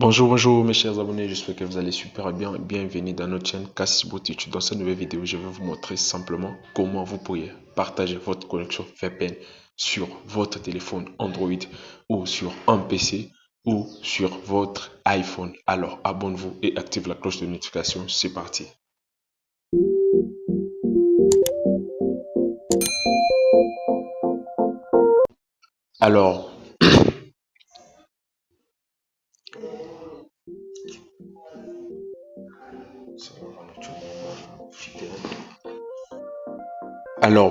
Bonjour mes chers abonnés, j'espère que vous allez super bien. Bienvenue dans notre chaîne Cassibot YouTube. Dans cette nouvelle vidéo, je vais vous montrer simplement comment vous pourriez partager votre connexion VPN sur votre téléphone Android ou sur un PC ou sur votre iPhone. Alors abonnez-vous et activez la cloche de notification. C'est parti. Alors,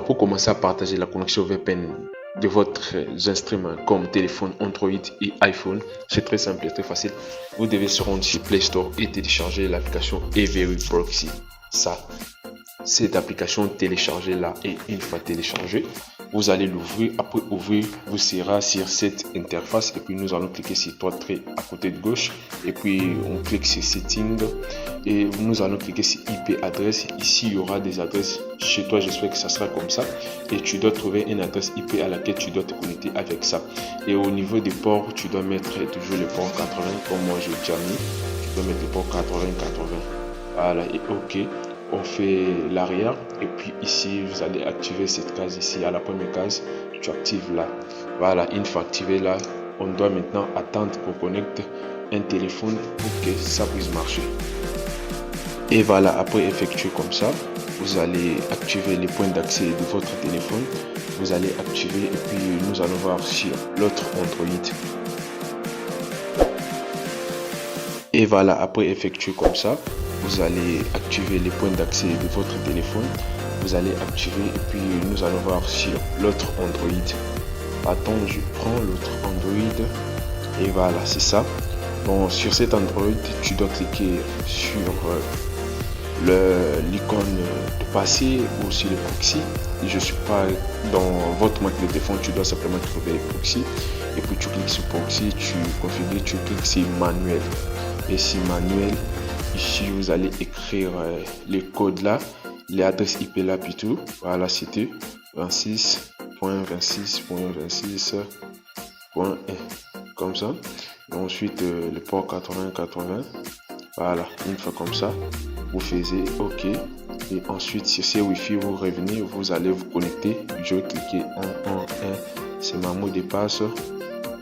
pour commencer à partager la connexion VPN de votre instruments comme téléphone Android et iPhone, c'est très simple et très facile. Vous devez se rendre sur Play Store et télécharger l'application Every Proxy. Cette application téléchargée là, et une fois téléchargée, vous allez l'ouvrir. Après ouvrir, vous serez sur cette interface et puis nous allons cliquer sur trois traits à côté de gauche et puis on clique sur Settings et nous allons cliquer sur IP adresse. Ici il y aura des adresses. Chez toi j'espère que ça sera comme ça et tu dois trouver une adresse IP à laquelle tu dois te connecter avec ça. Et au niveau des ports, tu dois mettre toujours le port 80 comme moi j'ai déjà mis. Tu dois mettre le port 80. Voilà, et OK. On fait l'arrière et puis ici vous allez activer cette case ici. À la première case tu actives là. Voilà, une fois activé là, on doit maintenant attendre qu'on connecte un téléphone pour que ça puisse marcher. Et voilà, après effectuer comme ça, vous allez activer les points d'accès de votre téléphone. Vous allez activer et puis nous allons voir sur l'autre Android. Et voilà, après effectuer comme ça, vous allez activer les points d'accès de votre téléphone. Vous allez activer et puis nous allons voir sur l'autre Android. Attends, je prends l'autre Android. Et voilà, c'est ça. Bon, sur cet Android, tu dois cliquer sur l'icône de passer ou sur le proxy. Je suis pas dans votre marque de téléphone, tu dois simplement trouver le proxy. Et puis tu cliques sur proxy, tu configures, tu cliques sur manuel. Et sur manuel, ici vous allez écrire les codes là, les adresses IP là plutôt. Voilà, c'était 26.26.26.1 comme ça. Et ensuite le port 80. Voilà, une fois comme ça, vous faites OK. Et ensuite sur ce Wi-Fi, vous revenez, vous allez vous connecter. Je vais cliquer 1. C'est ma mot de passe.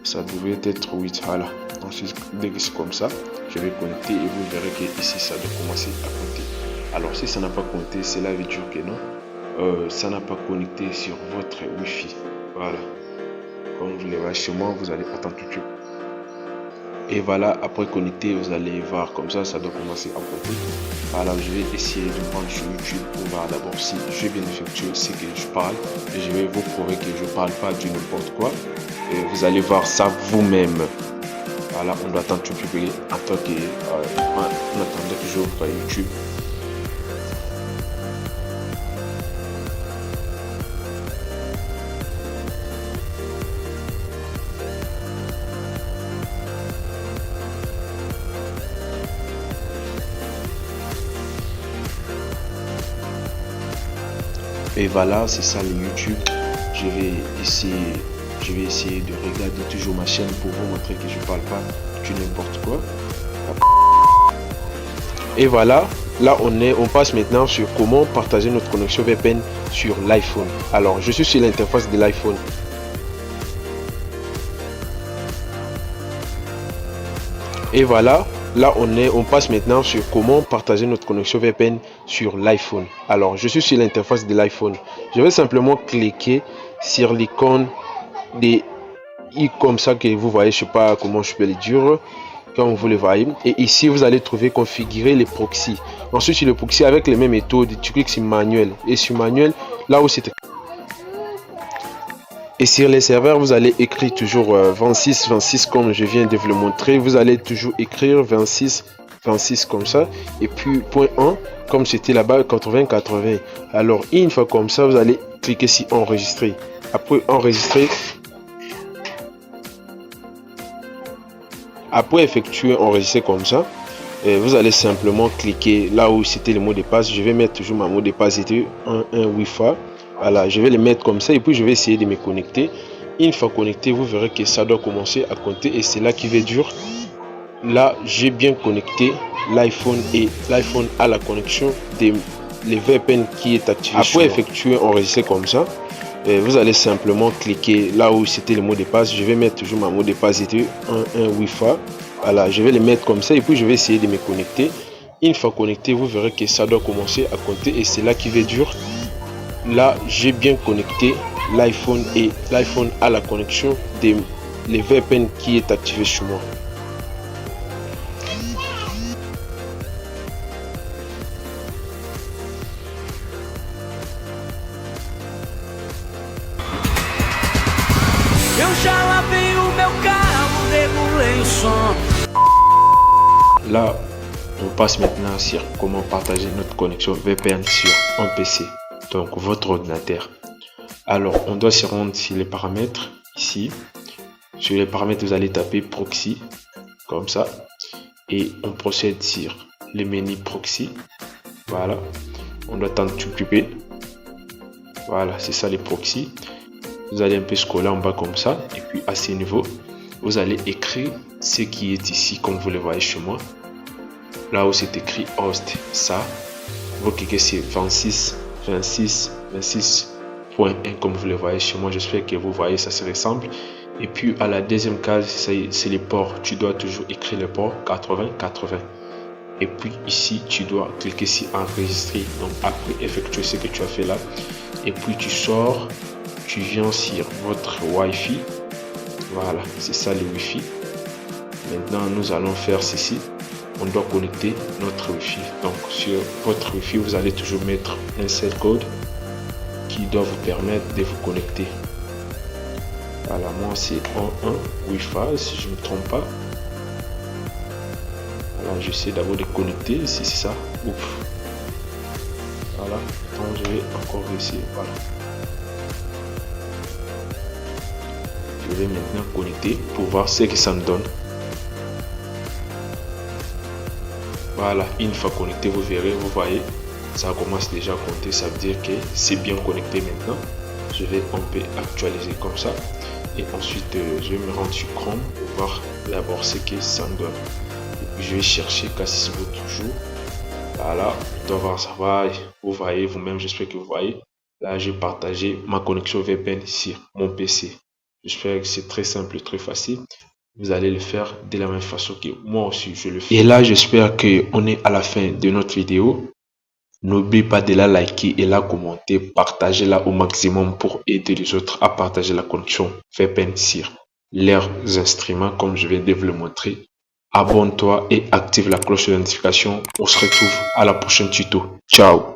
Ça devrait être 8. Voilà. Ensuite, dès que c'est comme ça, je vais connecter et vous verrez que ici ça doit commencer à compter. Alors si ça n'a pas compté, cela veut dire que non, ça n'a pas connecté sur votre Wi-Fi. Voilà, comme vous le voyez chez moi, vous allez attendre tout de suite. Et voilà, après connecter, vous allez voir comme ça, ça doit commencer à compter. Voilà, je vais essayer de prendre sur YouTube pour voir d'abord si j'ai bien effectué ce que je parle. Et je vais vous prouver que je ne parle pas du n'importe quoi. Et vous allez voir ça vous-même. Voilà, on doit attendre tout publier en tant que en attendant que j'ouvre YouTube. Et voilà, c'est ça le YouTube. Je vais essayer de regarder toujours ma chaîne pour vous montrer que je parle pas du n'importe quoi. Et voilà, là on passe maintenant sur comment partager notre connexion VPN sur l'iPhone. Alors je suis sur l'interface de l'iPhone. Et voilà, là on passe maintenant sur comment partager notre connexion VPN sur l'iPhone. Alors je suis sur l'interface de l'iPhone. Je vais simplement cliquer sur l'icône des i comme ça que vous voyez, je sais pas comment je peux le dire, comme vous le voyez. Et ici vous allez trouver configurer les proxys. Ensuite sur le proxy avec les mêmes méthodes, tu cliques sur manuel. Et sur manuel, là où c'est. Et sur les serveurs, vous allez écrire toujours 26 comme je viens de vous le montrer. Vous allez toujours écrire 26 comme ça. Et puis point 1 comme c'était là-bas 80. Alors une fois comme ça, vous allez cliquer sur enregistrer. Après enregistrer. Après effectuer enregistrer comme ça, vous allez simplement cliquer là où c'était le mot de passe. Je vais mettre toujours ma mot de passe, c'était un Wi-Fi. Voilà, je vais les mettre comme ça et puis je vais essayer de me connecter. Une fois connecté, vous verrez que ça doit commencer à compter et c'est là qui va durer. Là, j'ai bien connecté l'iPhone et l'iPhone a la connexion des les VPN qui est activé. Après effectuer enregistrer comme ça, vous allez simplement cliquer là où c'était le mot de passe. Je vais mettre toujours ma mot de passe, c'était un Wi-Fi. Voilà, je vais le mettre comme ça et puis je vais essayer de me connecter. Une fois connecté, vous verrez que ça doit commencer à compter et c'est là qui va durer. Là, j'ai bien connecté l'iPhone et l'iPhone a la connexion des les VPN qui est activé sur moi. Là, on passe maintenant sur comment partager notre connexion VPN sur un PC, donc votre ordinateur. Alors, on doit se rendre sur les paramètres ici. Sur les paramètres, vous allez taper proxy comme ça et on procède sur le menu proxy. Voilà, on doit t'en occuper. Voilà, c'est ça les proxys. Vous allez un peu scroller en bas comme ça et puis à ce niveau, vous allez écrire ce qui est ici comme vous le voyez chez moi. Là où c'est écrit host, ça, vous cliquez sur 26.1 comme vous le voyez chez moi. J'espère que vous voyez, ça se ressemble. Et puis à la deuxième case, c'est les ports. Tu dois toujours écrire le port 80. Et puis ici, tu dois cliquer sur enregistrer. Donc après effectuer ce que tu as fait là. Et puis tu sors, tu viens sur votre Wi-Fi. Voilà, c'est ça le Wi-Fi. Maintenant, nous allons faire ceci. On doit connecter notre Wi-Fi. Donc sur votre Wi-Fi, vous allez toujours mettre un seul code qui doit vous permettre de vous connecter. Voilà, moi c'est 1 Wi-Fi si je ne me trompe pas. Voilà, j'essaie d'abord de connecter si c'est ça. Ouf. Voilà, donc je vais encore essayer. Voilà. Je vais maintenant connecter pour voir ce que ça me donne. Voilà, une fois connecté, vous verrez, vous voyez, ça commence déjà à compter. Ça veut dire que c'est bien connecté maintenant. Je vais un peu actualiser comme ça. Et ensuite, je vais me rendre sur Chrome pour voir d'abord ce que ça me donne. Et puis, je vais chercher Cassisbo toujours. Voilà, on doit voir ça va. Vous voyez vous-même, j'espère que vous voyez. Là, j'ai partagé ma connexion VPN sur mon PC. J'espère que c'est très simple, très facile. Vous allez le faire de la même façon que moi aussi je le fais. Et là, j'espère qu'on est à la fin de notre vidéo. N'oubliez pas de la liker et la commenter, partagez-la au maximum pour aider les autres à partager la connexion VPN sur leurs instruments comme je viens de vous le montrer. Abonne-toi et active la cloche de notification. On se retrouve à la prochaine tuto. Ciao!